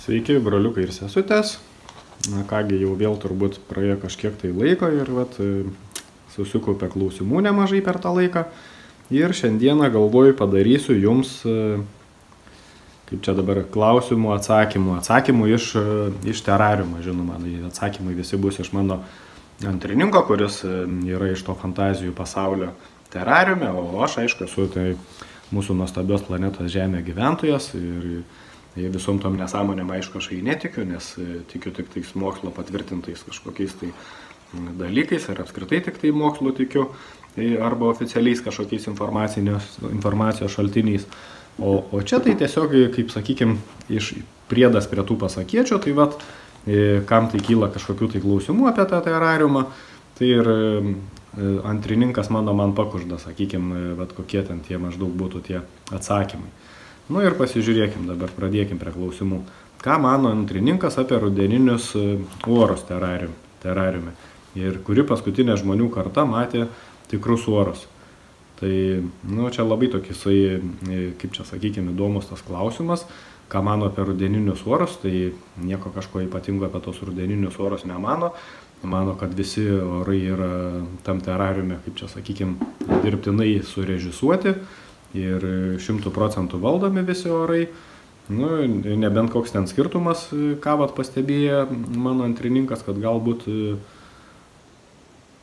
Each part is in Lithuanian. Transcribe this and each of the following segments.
Sveiki, broliukai ir sesutės. Na kągi, jau vėl turbūt praėjo kažkiek tai laiko ir susikaupė klausimų nemažai per tą laiką. Ir šiandieną galvoju padarysiu jums, kaip čia dabar, klausimų atsakymų iš terariumo, žinoma. Atsakymai visi bus iš mano antrininko, kuris yra iš to fantazijų pasaulio terariume, o aš, aišku, esu tai mūsų nuostabios planetos Žemė gyventojas ir visom tom nesąmonėm, aišku, aš netikiu, nes tikiu tik tais mokslo patvirtintais kažkokiais tai dalykais ir apskritai tik tai mokslo tikiu arba oficialiais kažkokiais informacijos šaltiniais. O čia tai tiesiog, kaip sakykim, iš priedas prie tų pasakėčių, tai kam tai kyla kažkokių tai klausimų apie tą terariumą, tai ir antrininkas man pakužda, sakykim, kokie ten tie maždaug būtų tie atsakymai. Nu ir pasižiūrėkim, dabar pradėkim prie klausimų. Ką mano antrininkas apie rudeninius orus terariume ir kuri paskutinė žmonių karta matė tikrus orus. Tai, čia labai tokisai, kaip čia sakykime, įdomus tas klausimas. Ką mano apie rudeninius orus, tai nieko kažko ypatingo apie tos rudeninius orus nemano. Mano, kad visi orai yra tam terariume, kaip čia sakykime, dirbtinai surežisuoti ir 100% valdomi visi orai. Nebent koks ten skirtumas, ką pastebėjo mano antrininkas, kad galbūt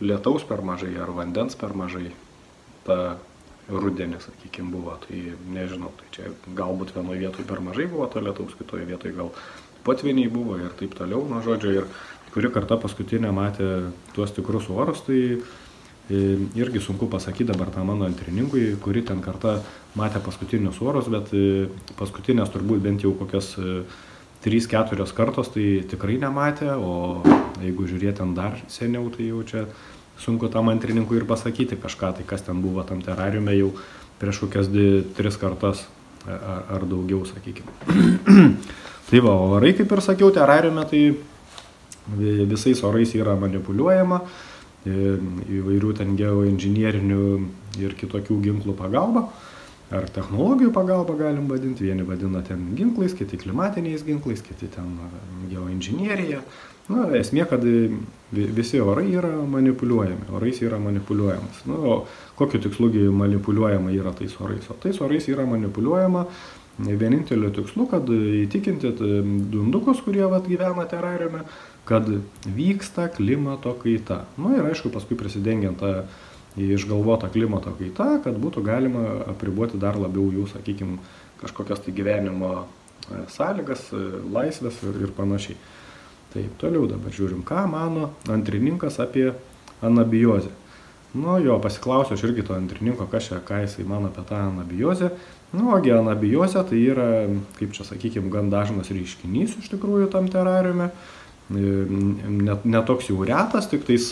lietaus per mažai ar vandens per mažai ta rudenį, sakykime, buvo. Tai nežinau, tai čia galbūt vienoje vietoje per mažai buvo to lietaus, kitoje vietoje gal potvyniai buvo ir taip toliau, žodžiu, ir kuri karta paskutinė matė tuos tikrus orus, tai irgi sunku pasakyti dabar tą mano antrininkui, kuri ten karta matė paskutinius orus, bet paskutinės turbūt bent jau kokias 3-4 kartos tai tikrai nematė, o jeigu žiūrėti ten dar seniau, tai jau čia sunku tam antrininkui ir pasakyti kažką, tai kas ten buvo tam terariume jau prieš kokias 2-3 kartas ar daugiau, sakykime. Tai orai, kaip ir sakiau, terariume tai visais orais yra manipuliuojama, įvairių ten geoinžinierinių ir kitokių ginklų pagalba, ar technologijų pagalba galim vadinti. Vieni vadina ten ginklais, kiti klimatiniais ginklais, kiti ten geoinžinierija. Esmė, kad visi orai yra manipuliuojami, orais yra manipuliuojamas. O kokiu tikslugi manipuliuojama yra tais orais? O tais orais yra manipuliuojama vieninteliu tikslu, kad įtikinti dundukus, kurie gyvena terariume, kad vyksta klimato kaita. Ir aišku, paskui prisidengiant tą išgalvotą klimato kaitą, kad būtų galima apriboti dar labiau jų, sakykime, kažkokias tai gyvenimo sąlygas, laisvės ir panašiai. Taip, toliau dabar žiūrim, ką mano antrininkas apie anabiozę. Jo pasiklausiu aš irgi to antrininko, ką jisai mano apie tą anabiozę. Ogi anabiozė tai yra, kaip čia sakykime, gan dažnas reiškinys iš tikrųjų tam terariume. Netoks jau retas, tik tais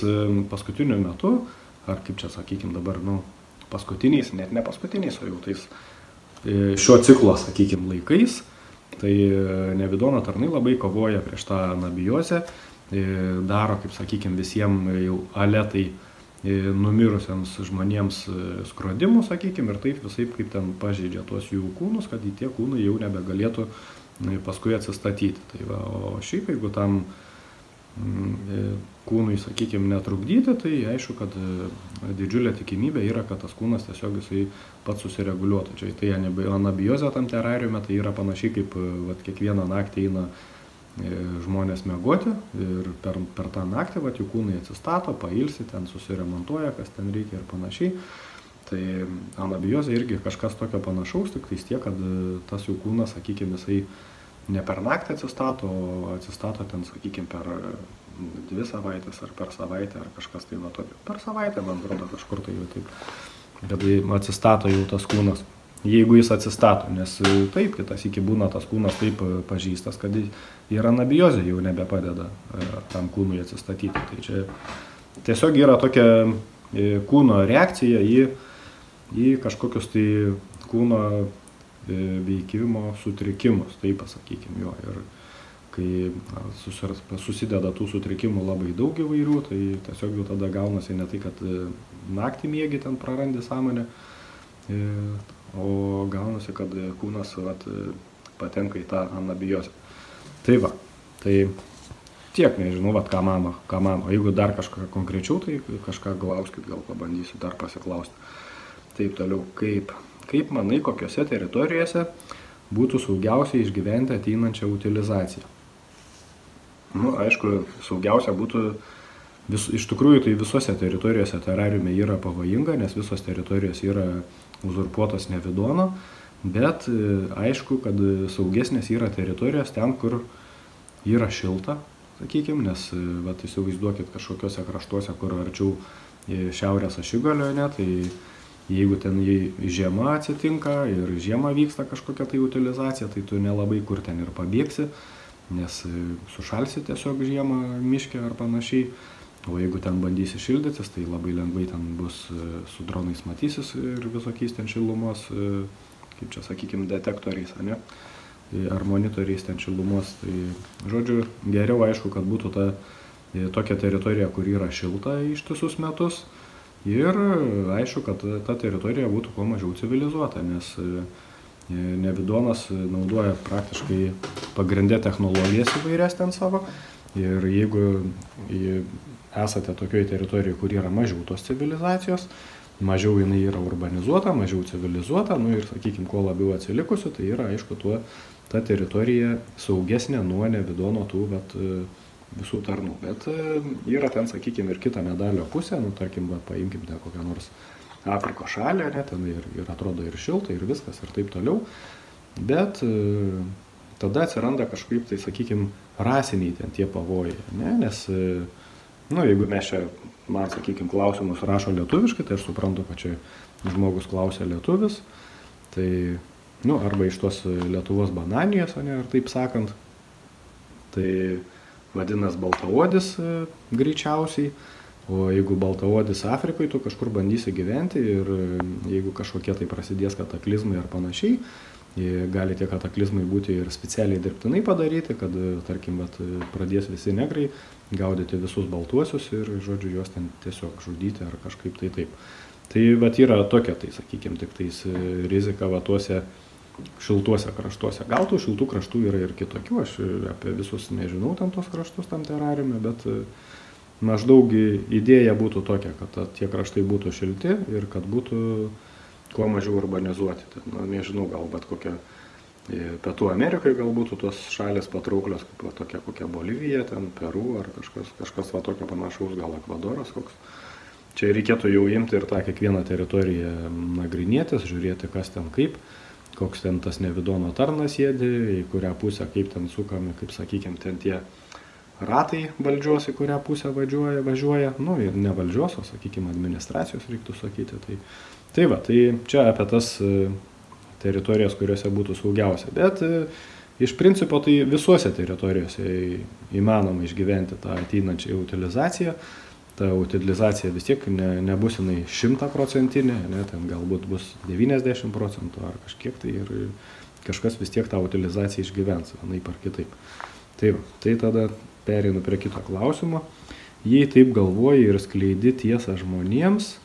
paskutiniu metu, ar kaip čia sakykime dabar, paskutiniais, net ne paskutiniais, o jau tais šio ciklo, sakykime, laikais, tai Nevidono tarnai labai kovoja prieš tą anabiozę, daro, kaip sakykime, visiems jau aletai numirusiems žmonėms skrodimus, sakykime, ir taip visai kaip ten pažeidžia tuos jų kūnus, kad tie kūnai jau nebegalėtų paskui atsistatyti. O šiaip, jeigu tam kūnui, sakykime, netrukdyti, tai aišku, kad didžiulė tikimybė yra, kad tas kūnas tiesiog jisai pats susireguliuotų. Čia tai anabiozė tam terariume, tai yra panašiai kaip kiekvieną naktį eina žmonės miegoti ir per tą naktį jų kūnai atsistato, pailsi, ten susiremontuoja, kas ten reikia ir panašiai. Tai anabiozė irgi kažkas tokio panašaus, tik tiek, kad tas jų kūnas, sakykime, jisai ne per naktį atsistato, o atsistato ten, sakykime, per 2 savaitės ar per savaitę ar kažkas tai tokio. Per savaitę, man atrodo, kažkur tai jau taip, kad atsistato jau tas kūnas. Jeigu jis atsistato, nes taip, kitas iki būna tas kūnas taip pažįstas, kad ir anabiozė jau nebepadeda tam kūnui atsistatyti. Tai čia tiesiog yra tokia kūno reakcija į kažkokius tai kūno veikimo sutrikimus, taip pasakykime jo. Ir kai susideda tų sutrikimų labai daug įvairių, tai tiesiog jau tada gaunasi ne tai, kad naktį miegi ten prarandi sąmonę, o gaunasi, kad kūnas patenka į tą anabiozę. Tai va, tai tiek, nežinau, ką mano. O jeigu dar kažką konkrečiau, tai kažką klauskit, gal pabandysiu dar pasiklausti. Taip toliau, kaip manai, kokiose teritorijose būtų saugiausia išgyventi ateinančią utilizaciją? Nu, aišku, saugiausia būtų, iš tikrųjų tai visose teritorijose terariume yra pavojinga, nes visos teritorijos yra uzurpuotos nevidono, bet aišku, kad saugesnės yra teritorijos ten, kur yra šilta, sakykime, nes vat, įsivaizduokit kažkokiuose kraštuose, kur arčiau šiaurės ašigalio, ne, tai jeigu ten žiema atsitinka ir žiema vyksta kažkokia tai utilizacija, tai tu nelabai kur ten ir pabėgsi, nes sušalsi tiesiog žiemą miške ar panašiai. O jeigu ten bandysi šildytis, tai labai lengvai ten bus su dronais matysis ir visokiais ten šilumos, kaip čia sakykime, detektoriais, ne? Ar monitoriais ten šilumos. Tai, žodžiu, geriau aišku, kad būtų tokia teritorija, kur yra šilta ištisus metus. Ir aišku, kad ta teritorija būtų kuo mažiau civilizuota, nes nevidonas naudoja praktiškai pagrindę technologijas įvairias ten savo. Ir jeigu esate tokioje teritorijoje, kur yra mažiau tos civilizacijos, mažiau jinai yra urbanizuota, mažiau civilizuota, nu ir, sakykime, kuo labiau atsilikusi, tai yra, aišku, ta teritorija saugesnė nuo nevidono tų visų tarnų. Bet yra ten, sakykime, ir kita medalio pusė, nu, tarkim, paimkim ten kokią nors Afrikos šalį, ne, ten ir atrodo ir šilta, ir viskas, ir taip toliau. Bet tada atsiranda kažkaip, tai, sakykime, rasiniai ten tie pavojai, ne, nes, nu, jeigu mes čia, man, sakykime, klausimus rašo lietuviškai, tai aš suprantu, kad čia žmogus klausia lietuvis, tai, nu, arba iš tos Lietuvos bananijos, ne, ar taip sakant, tai vadinas baltaodis greičiausiai, o jeigu baltaodis Afrikoje, tu kažkur bandysi gyventi ir jeigu kažkokie tai prasidės kataklizmai ar panašiai, gali tie kataklizmai būti ir specialiai dirbtinai padaryti, kad, tarkim, pradės visi negrai gaudyti visus baltuosius ir, žodžiu, juos ten tiesiog žudyti ar kažkaip tai taip. Tai yra tokia, tai, sakykime, tik tais rizika tuose šiltuose kraštuose. Gal tų šiltų kraštų yra ir kitokių, aš apie visus nežinau ten tos kraštus tam terariume, bet maždaug idėja būtų tokia, kad tie kraštai būtų šilti ir kad būtų kuo mažiau urbanizuoti. Nu, nežinau, gal bet kokia Pietų Amerikai gal būtų tos šalis patrauklios, kaip tokia kokia Bolivija, ten Peru ar kažkas tokio panašaus, gal Ekvadoras koks. Čia reikėtų jau imti ir tą kiekvieną teritoriją nagrinėtis, žiūrėti, kas ten kaip, koks ten tas nevidono tarnas sėdi, į kurią pusę, kaip ten sukami, kaip, sakykime, ten tie ratai valdžios, į kurią pusę važiuoja, nu ir ne valdžios, o, sakykime, administracijos reiktų sakyti. Tai čia apie tas teritorijas, kuriuose būtų saugiausia. Bet iš principo tai visuose teritorijose įmanoma išgyventi tą ateinančią utilizaciją. Ta utilizacija vis tiek nebus jinai 100%, ne, ten galbūt bus 90% ar kažkiek tai ir kažkas vis tiek tą utilizaciją išgyvens, vienaip ar kitaip. Tai tada pereinu prie kito klausimo. Jei taip galvoji ir skleidi tiesą žmonėms,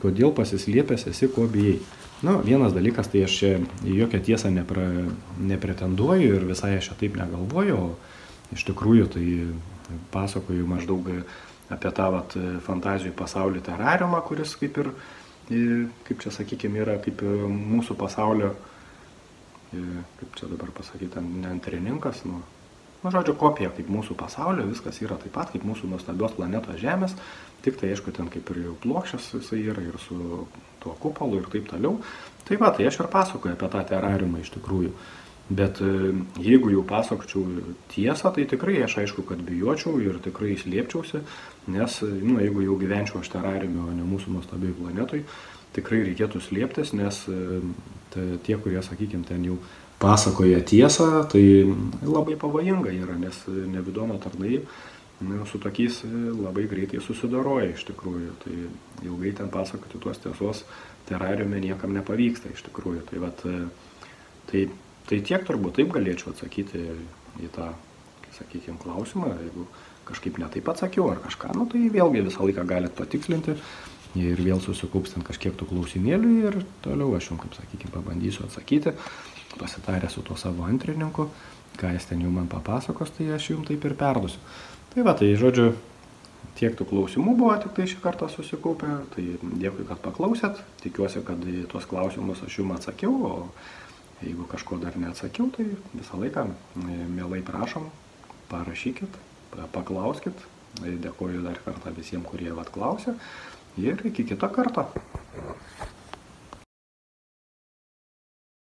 kodėl pasislėpęs esi, ko bijai? Nu, vienas dalykas, tai aš čia į jokią tiesą nepretenduoju ir visai aš čia taip negalvoju, o iš tikrųjų tai pasakoju maždaug apie tą fantazijų pasaulį terariumą, kuris kaip ir, kaip čia sakykime, yra kaip mūsų pasaulio, kaip čia dabar pasakyti, ne antrininkas, nu, žodžiu, kopija kaip mūsų pasaulio, viskas yra taip pat kaip mūsų nuostabios planetos Žemės, tik tai aišku, ten kaip ir jau plokščias jisai yra ir su tuo kupolu ir taip toliau. Tai aš ir pasakoju apie tą terariumą iš tikrųjų. Bet jeigu jau pasakočiau tiesą, tai tikrai aš aišku, kad bijočiau ir tikrai slėpčiausi, nes nu, jeigu jau gyvenčiau aš terariume, o ne mūsų nuostabiai planetoj, tikrai reikėtų slėptis, nes tie, kurie, sakykime, ten jau pasakoja tiesą, tai labai pavojinga yra, nes nevidono tarnai su tokiais labai greitai susidoroja iš tikrųjų. Tai ilgai ten pasakoti tuos tiesos terariume niekam nepavyksta iš tikrųjų. Tai tiek turbūt taip galėčiau atsakyti į tą, sakykime, klausimą. Jeigu kažkaip ne taip atsakiau ar kažką, nu, tai vėlgi visą laiką galit patikslinti. ir vėl susikaups ten kažkiek tų klausimėlių ir toliau aš jums, kaip sakykime, pabandysiu atsakyti, pasitarę su tuo savo antrininku, ką jis ten jau man papasakos, tai aš jums taip ir perduosiu. Tai va, tai žodžiu, tiek tų klausimų buvo tik tai šį kartą susikaupę, tai dėkui, kad paklausėt, tikiuosi, kad į tuos klausimus aš jums atsakiau, o jeigu kažko dar neatsakiau, tai visą laiką mielai prašom, parašykit, paklauskit. Dėkoju dar kartą visiems, kurie klausė ir iki kito karto.